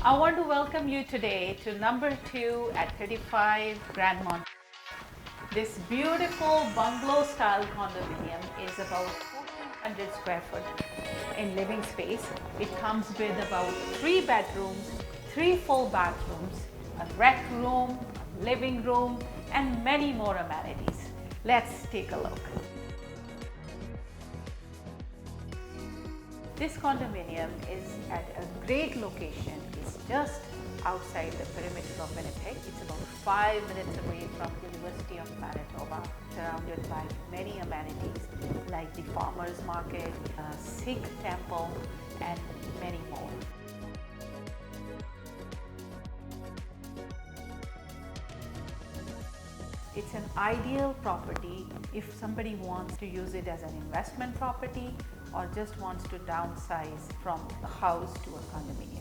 I want to welcome you today to number 2 at 35 Grandmont. This beautiful bungalow style condominium is about 1,400 square foot in living space. It comes with about 3 bedrooms, 3 full bathrooms, a rec room, a living room, and many more amenities. Let's take a look. This condominium is at a great location. It's just outside the perimeter of Winnipeg. It's about 5 minutes away from University of Manitoba, surrounded by many amenities like the farmers market, a Sikh temple, and many more. It's an ideal property if somebody wants to use it as an investment property or just wants to downsize from a house to a condominium.